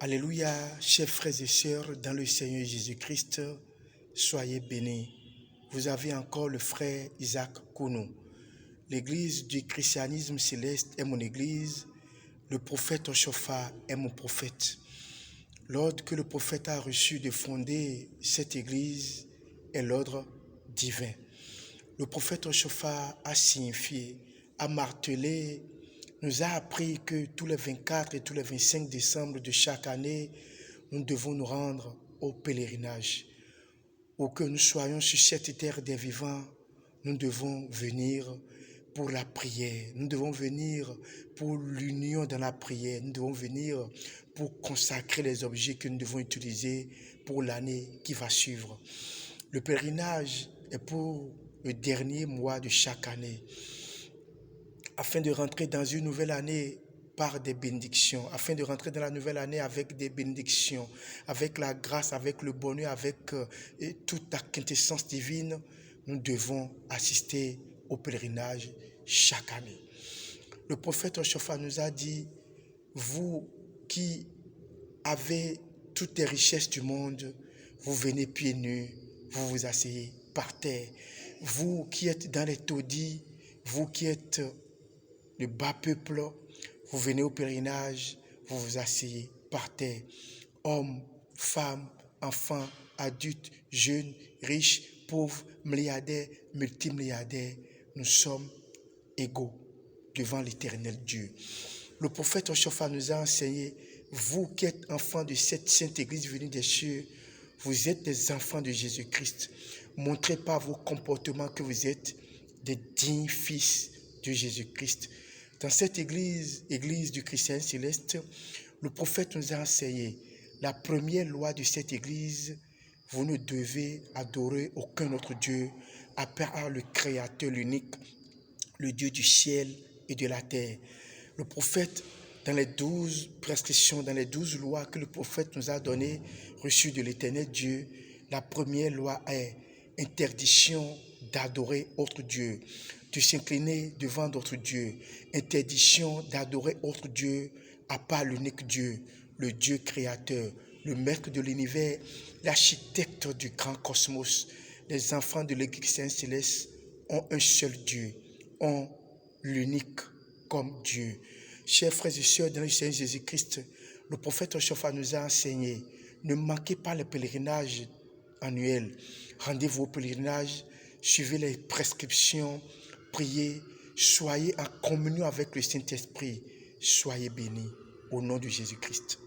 Alléluia, chers frères et sœurs, dans le Seigneur Jésus-Christ, soyez bénis. Vous avez encore le frère Isaac Kounou. L'église du christianisme céleste est mon église. Le prophète Oshofa est mon prophète. L'ordre que le prophète a reçu de fonder cette église est l'ordre divin. Le prophète Oshofa a signifié, a martelé, nous a appris que tous les 24 et tous les 25 décembre de chaque année, nous devons nous rendre au pèlerinage. Où que nous soyons sur cette terre des vivants, nous devons venir pour la prière. Nous devons venir pour l'union dans la prière. Nous devons venir pour consacrer les objets que nous devons utiliser pour l'année qui va suivre. Le pèlerinage est pour le dernier mois de chaque année, afin de rentrer dans une nouvelle année par des bénédictions, afin de rentrer dans la nouvelle année avec des bénédictions, avec la grâce, avec le bonheur, avec toute la quintessence divine. Nous devons assister au pèlerinage chaque année. Le prophète Oshofa nous a dit, vous qui avez toutes les richesses du monde, vous venez pieds nus, vous vous asseyez par terre. Vous qui êtes dans les taudis, vous qui êtes le bas peuple, vous venez au pèlerinage, vous vous asseyez par terre. Hommes, femmes, enfants, adultes, jeunes, riches, pauvres, milliardaires, multimilliardaires, nous sommes égaux devant l'éternel Dieu. Le prophète Oshofa nous a enseigné, vous qui êtes enfants de cette sainte église venue des cieux, vous êtes des enfants de Jésus-Christ. Montrez par vos comportements que vous êtes des dignes fils de Jésus-Christ. Dans cette église du christianisme céleste, le prophète nous a enseigné la première loi de cette église, vous ne devez adorer aucun autre Dieu à part le Créateur, l'unique, le Dieu du ciel et de la terre. Le prophète, dans les 12 prescriptions, dans les 12 lois que le prophète nous a données, reçues de l'éternel Dieu, la première loi est interdiction d'adorer autre Dieu, de s'incliner devant d'autres dieux, interdiction d'adorer autre Dieu à part l'unique Dieu, le Dieu créateur, le maître de l'univers, l'architecte du grand cosmos. Les enfants de l'église christienne céleste ont un seul Dieu, ont l'unique comme Dieu. Chers frères et sœurs, dans le Seigneur Jésus-Christ, le prophète Oshofa nous a enseigné, ne manquez pas le pèlerinage annuel. Rendez-vous au pèlerinage, suivez les prescriptions, priez, soyez en communion avec le Saint-Esprit. Soyez bénis au nom de Jésus-Christ.